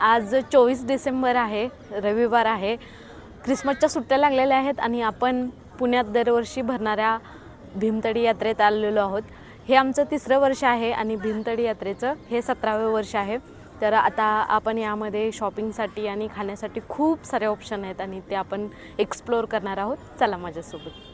आज 24 डिसेंबर आहे, रविवार आहे. ख्रिसमसच्या सुट्ट्या लागलेल्या आहेत आणि आपण पुण्यात दरवर्षी भरणाऱ्या भीमतडी यात्रेत आलेलो आहोत. हे आमचं 3रं वर्ष आहे आणि भीमतडी यात्रेचं हे 17वे वर्ष आहे. तर आता आपण यामध्ये शॉपिंगसाठी आणि खाण्यासाठी खूप सारे ऑप्शन आहेत आणि ते आपण एक्सप्लोअर करणार आहोत. चला माझ्यासोबत.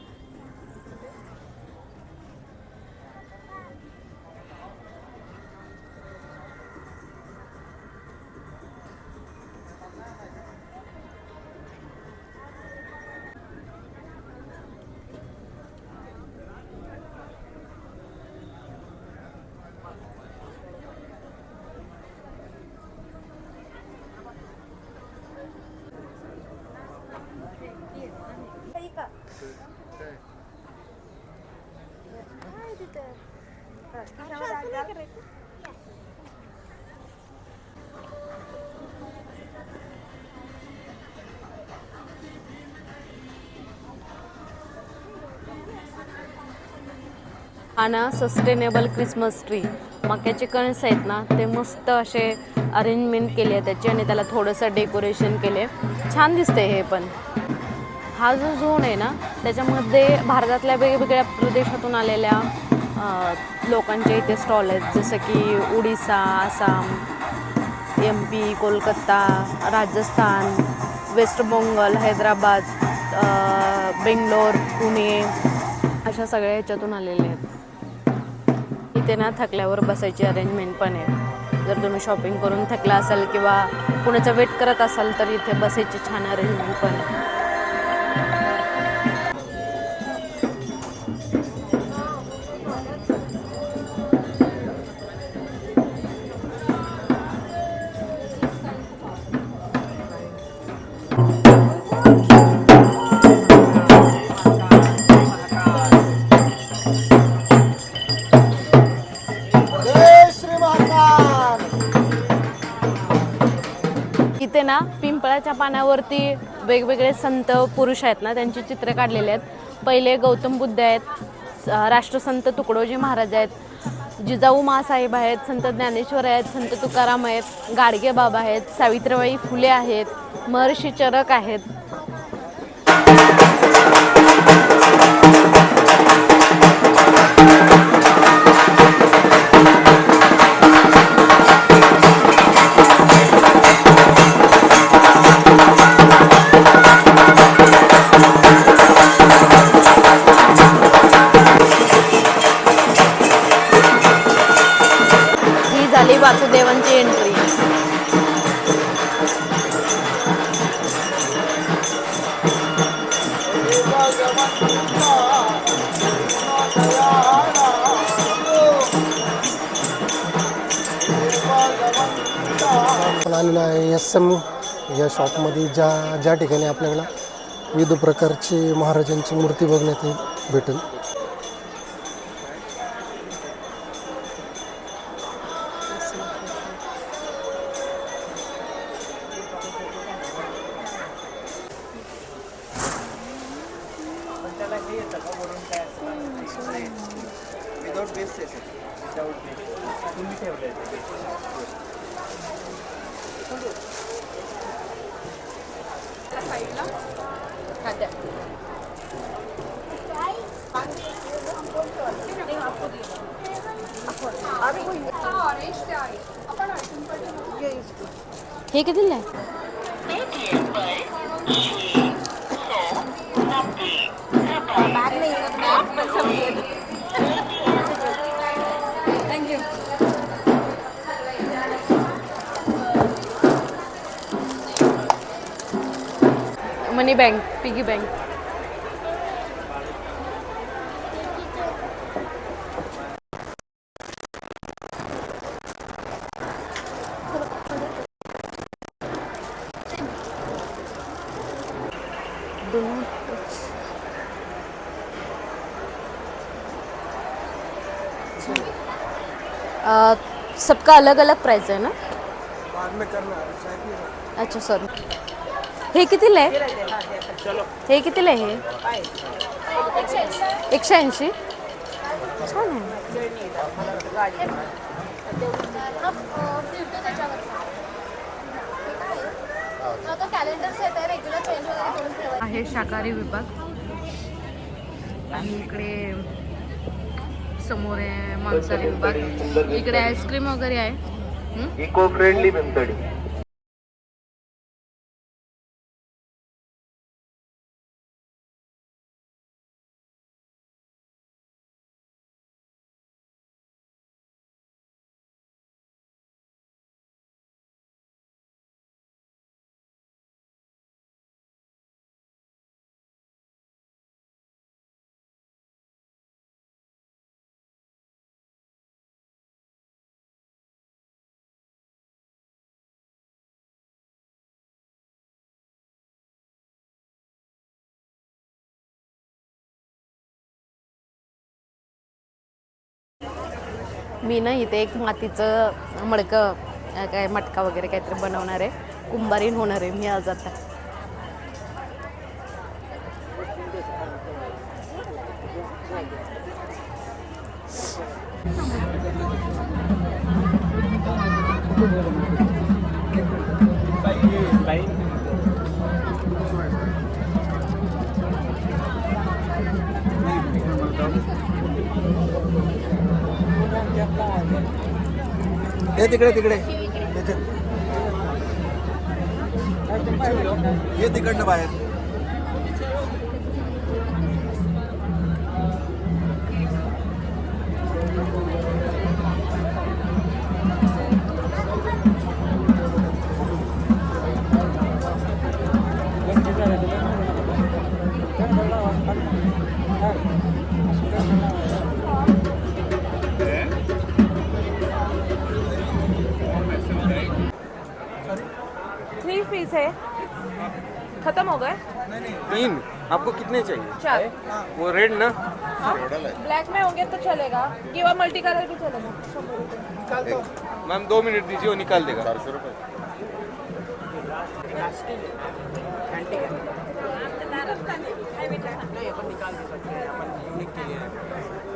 हा ना सस्टेनेबल क्रिसमस ट्री. मक्याचे कणस आहेत ना, ते मस्त असे अरेंजमेंट केले आहे त्याची आणि त्याला थोडंसं डेकोरेशन केले. छान दिसते हे पण. हा जो झोन आहे ना, त्याच्यामध्ये भारतातल्या वेगवेगळ्या प्रदेशातून आलेल्या लोकांचे इथे स्टॉल आहेत. जसं की उडीसा, आसाम, MP, कोलकाता, राजस्थान, वेस्ट बेंगॉल, हैदराबाद, बेंगलोर, पुणे अशा सगळ्या ह्याच्यातून आलेले आहेत. इथे ना थकल्यावर बसायची अरेंजमेंट पण आहे. जर तुम्ही शॉपिंग करून थकला असाल किंवा कुणाचा वेट करत असाल तर इथे बसायची छान अरेंजमेंट पण आहे. इथे ना पिंपळाच्या पानावरती वेगवेगळे संत पुरुष आहेत ना, त्यांची चित्र काढलेली आहेत. पहिले गौतम बुद्ध आहेत, राष्ट्रसंत तुकडोजी महाराज आहेत, जिजाऊ माँसाहेब आहेत, संत ज्ञानेश्वर आहेत, संत तुकाराम आहेत, गाडगे बाबा आहेत, सावित्रीबाई फुले आहेत, महर्षी चरक आहेत. वासुदेवांची एंट्री. आपण आलेलो आहे SM या शॉपमध्ये, ज्या ठिकाणी आपल्याला विविध प्रकारची महाराजांची मूर्ती बघण्यात भेटेल. हे कितीला आहे? मनी बँक, पिगी बँक. सबका अलग अलग प्राइस है ना? अच्छा सॉरी. हे कितीला आहे? हे कितीला आहे? 180. छान आहे. आहे शाकाहारी विभाग आणि इकडे समोर आहे मांसाहारी विभाग. इकडे आईस्क्रीम वगैरे आहे. Eco friendly भीमतडी. मी ना इथे एक मातीचं मडकं काय मटका वगैरे काहीतरी बनवणार आहे. कुंभारीण होणार आहे मी आज आता. हे तिकडे तिकडे हे तिकडनं बाहेर. पीस है, खत्म हो गए. 3 आपको कितने चाहिए? 4 वो रेड ना. ब्लैक में होंगे तो चलेगा कि वो मल्टी कलर भी चलेगा. मैम 2 मिनट दीजिए, वो निकाल देगा. 400 रुपये.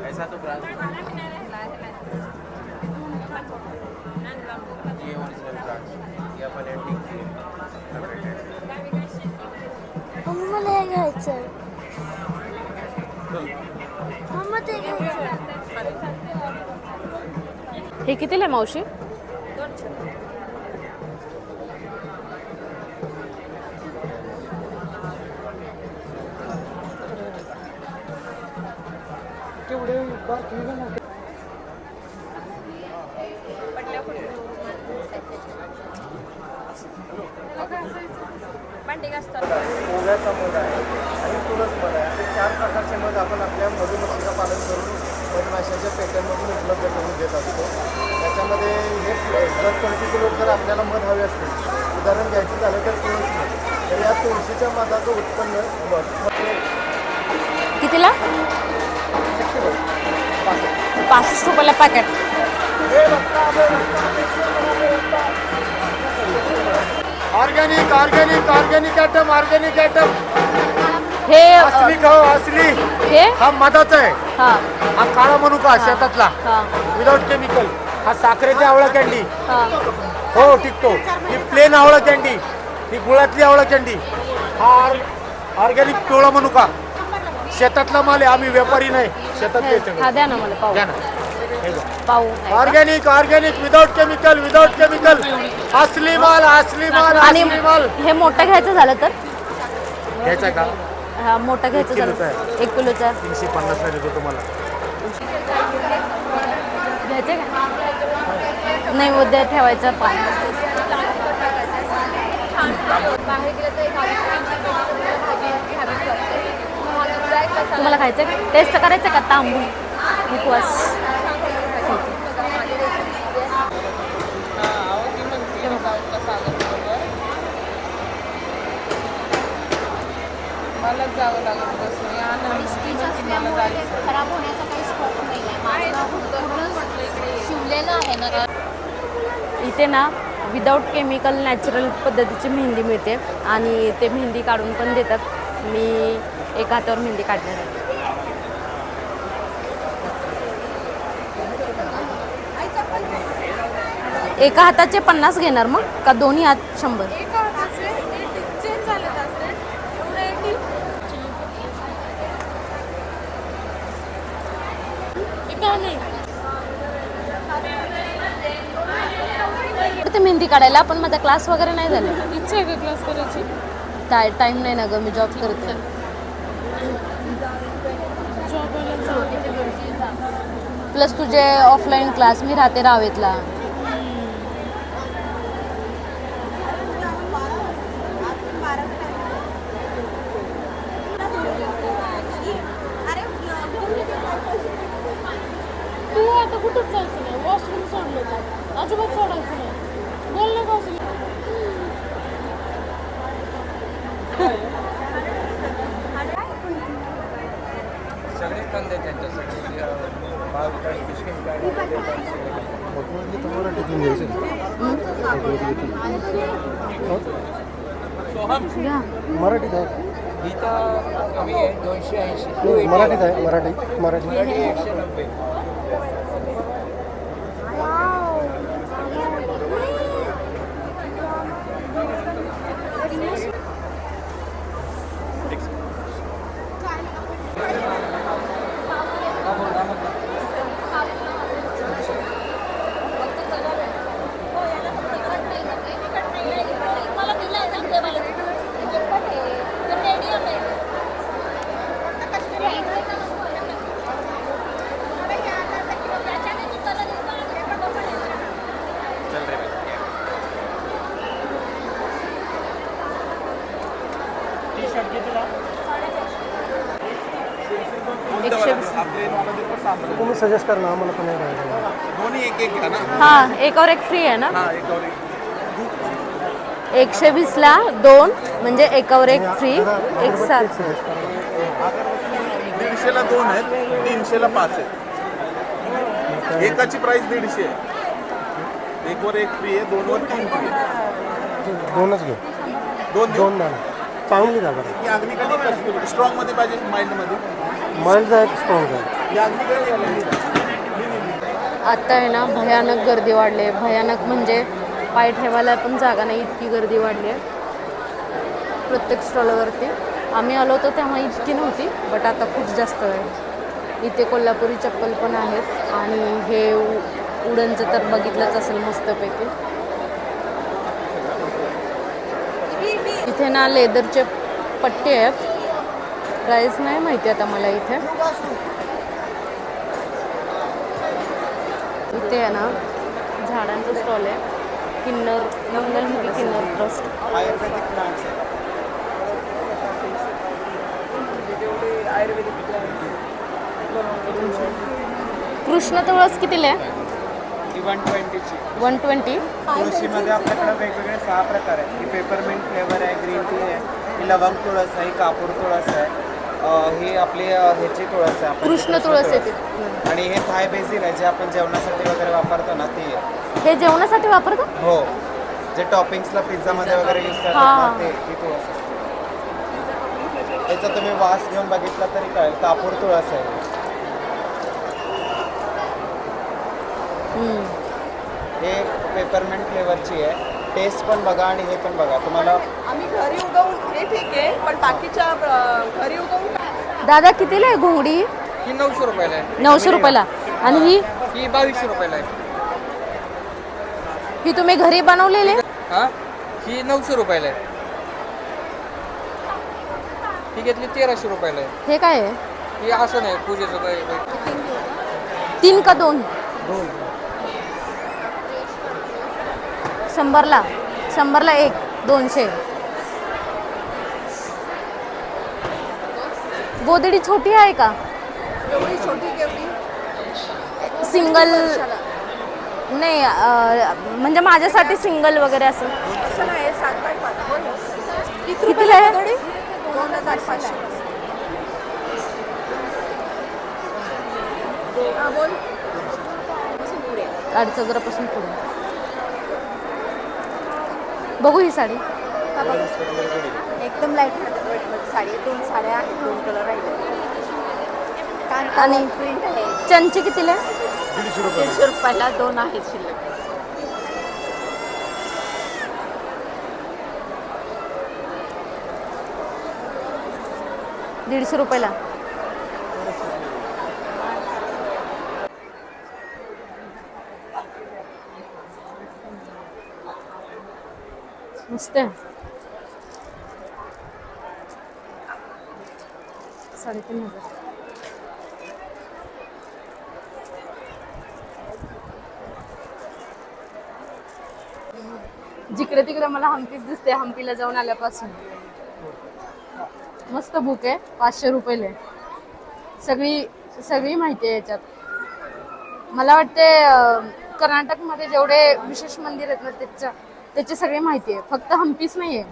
ऐसा तो मला हे घ्यायचं. मम्मा ते घ्यायचं. हे कितीला आहे मावशी? ओव्याचा मध आहे आणि तुळस मध आहे. असे 4 प्रकारचे मध आपण आपल्या मधुमक्षीचं पालन करून मधमाशाच्या पेट्यांमधून उपलब्ध करून देत असतो. त्याच्यामध्ये हे जर पर्टिक्युलर जर आपल्याला मध हवे असतील, उदाहरण घ्यायचं झालं तर तुळस मध, तर या तुळशीच्या मधाचं उत्पन्न कितीला? 65 रुपयाला packet. Organic organic organic item organic item. हे असली खाऊ असली. हे हा मधाचा आहे. हा हा काळा मनुका शेतातला हा विदाउट केमिकल. हा साखरेची आवळा कॅन्डी. हा हो टिकतो. ही प्लेन आवळा कॅन्डी, ही गुळातली आवळा कॅन्डी. हा ऑर्गॅनिक पिवळा मनुका शेतातला माल आहे. आम्ही व्यापारी नाही, शेतात हा द्या ना मला पाहू. द्या ना. पाहू organic organic without chemical without chemical. असली माल असली माल आणि असली माल. हे मोठं घ्यायचं झालं तर? घ्यायचा का? हा मोठं घ्यायचं झालं किलोचा आहे. 1 किलोचा 350 ला देतो तुम्हाला. घ्यायचं का? नाही उद्या ठेवायचं पाणी. तुम्हाला खायचं का? टेस्ट करायचं का? तांबू उपवास. जावं लागत बसून खराब होण्याचा काही स्कोप नाही आहे. शिवलेलं आहे ना. इथे ना विदाऊट केमिकल नॅचरल पद्धतीची मेहंदी मिळते आणि ते मेहंदी काढून पण देतात. मी एका हातावर मेहंदी काढणार आहे. एका हाताचे 50 घेणार मग का दोन्ही हात 100? ते मेहंदी काढायला पण माझा क्लास वगैरे नाही झाला. इच्छा आहे का क्लास करायची? टाइम नाही ना ग, मी जॉब करते. प्लस तुझे ऑफलाईन क्लास, मी राहते रावेतला. तू आता कुठंच जायचं नाही, वॉशरूम सोडलं तर अजिबात सोडायचं नाही. बोललं का असं? सगळे कंदे त्यांच्यासाठी मराठीतून घ्यायचं घ्या. मराठीत आहे इथं कमी आहे 280. मराठीत आहे मराठी 190. तुम्ही सजेस्ट करा ना, आम्हाला पण नाही राहायचं. दोन्ही एक एक घ्या ना. हा, एकावर एक फ्री आहे ना. हा, एक और एक. 120 ला 2 म्हणजे एकावर एक फ्री. एक साथ 150 ला 2 आहेत, 300 ला 5 आहेत. एकाची प्राइस 150 आहे. एक वर एक फ्री आहे, 2 वर 3 फ्री आहे. दोनच घेऊ, 2 देऊ. दोन झालं चांगली जागा. ही अग्निकडी स्ट्रॉंग मध्ये पाहिजे, माइल्ड मध्ये. माइल्ड आहे, स्ट्रॉंग आहे. ही अग्निकडी आता आहे ना भयानक गर्दी वाढली आहे. भयानक म्हणजे पाय ठेवायला पण जागा नाही, इतकी गर्दी वाढली आहे प्रत्येक स्टॉलवरती. आम्ही आलो होतो तेव्हा इतकी नव्हती, बट आता खूप जास्त आहे. इथे कोल्हापुरी चप्पल पण आहेत आणि हे उडनचं तर बघितलंच असेल मस्तपैकी. इथे ना लेदरचे पट्टे आहेत, प्राईस नाही माहिती आता मला. इथे इथे आहे ना झाडांचं स्टॉल आहे. किन्नर मंगलमुखी किन्नर ट्रस्ट. आयुर्वेदिक प्लांट्स आहेत. कृष्ण तुळस कितीला आहे? ही 120ची. 120. तुळशीमध्ये आपल्याकडे वेगवेगळे 6 प्रकार आहेत. ही पेपरमिंट फ्लेवर आहे, ग्रीन टी आहे, ही लवंग तुळस आहे, ही कापूर तुळस आहे, ही आपली ह्याची तुळस आहे आपण कृष्ण तुळस आहे ती. आणि हे थाय बेसिल आहे जे आपण जेवणासाठी वगैरे वापरतो ना ती आहे. हे जेवणासाठी वापरतो? हो, जे टॉपिंग्सला पिझ्झामध्ये वगैरे यूज करतात हां. ना ते ही तुळस असते. याचा तुम्ही वास घेऊन बघितला तरी कळेल, कापूर तुळस आहे. हे पेपरमिंट फ्लेवरची आहे. टेस्ट पण बघा आणि हे पण बघा. तुम्हाला आम्ही घरी उगवून हे ठीक आहे, पण बाकीच्या घरी उगवून दादा कितीला आहे घोंगडी? ही 900 रुपयाला आहे. 900 रुपयाला. आणि ही ही 2200 रुपयाला आहे. ही तुम्ही घरी बनवलेली? हा, ही 900 रुपयाला आहे. ही घेतली 1300 रुपयाला आहे. हे काय आहे? ही असं नाही पूजेचं काही 3 का 2? 100ला 1 200. गोदडी छोटी आहे का? एवढी छोटी केवढी? सिंगल नाही, म्हणजे माझ्यासाठी सिंगल वगैरे असं. असं नाही, 7x5. कितीला आहे? 2500. हा बोल. 8,000पासून पुढे. बघू ही साडी. एकदम लाईट साडी. 2 साड्या आहेत, 2 कलर राहिले. आणि प्रिंट आहे. चंची कितीला आहे? 150 रुपयाला 2 आहेत शिल्लक. ₹150. मस्त आहे. 3,500. जिकडे तिकडे मला हम्पीच दिसते हम्पीला जाऊन आल्यापासून. मस्त बुक आहे, 500 रुपये. सगळी माहिती आहे याच्यात. मला वाटते कर्नाटकमध्ये जेवढे विशेष मंदिर आहेत ना त्याची सगळी माहिती आहे. फक्त हम्पीच नाही आहे,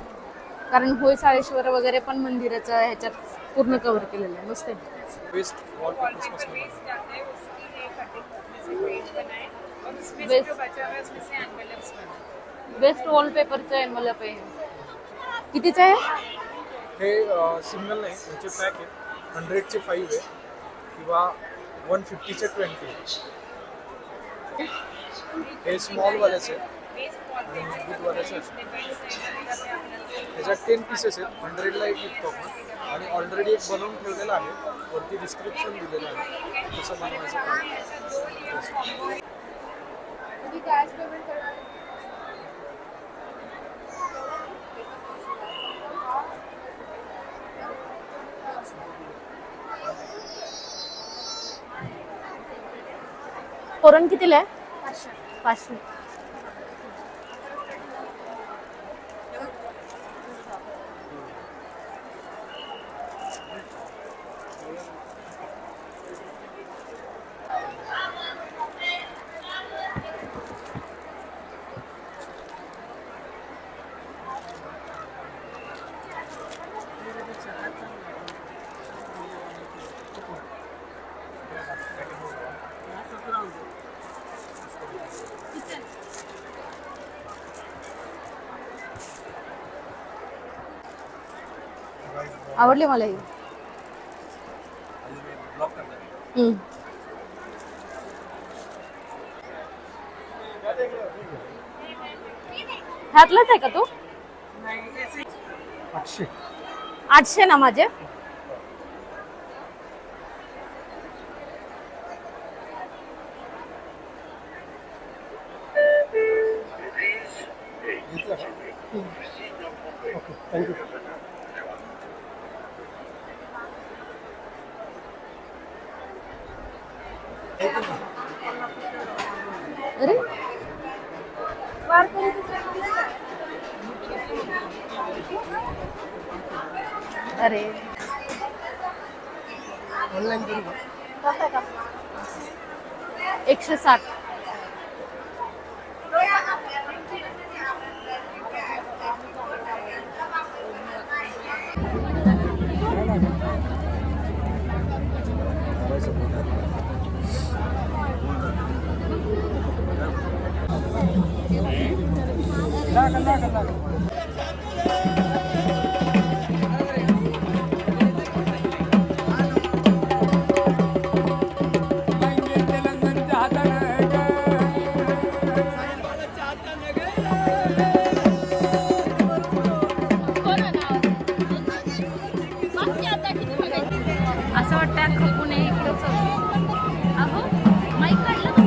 कारण होयसाळेश्वर वगैरे पण मंदिराचं ह्याच्यात पूर्ण कव्हर केलेलं आहे. मस्त आहे. बेस्ट वॉलपेपरचं एनवलप आहे. कितीचं आहे हे सिंगल नाही, याचे पॅक आहेत. 100चे 5 आहे किंवा 150चे 20. हे स्मॉलवाल्याचे आणि गुडवाल्याचे त्याच्यात 10 पीसेस आहेत. 100ला एक विकतो आपण आणि ऑलरेडी एक बनवून ठेवलेलं आहे. वरती डिस्क्रिप्शन दिलेलं आहे कसं बनवायचं काय. कोरण कितीला आहे? 500. आवडली मला ही. ह्यातलाच आहे का तू? 800 ना माझे. अरे अरे 160. असं वाटतं खपून इकडंच अहो माईक काढलं का?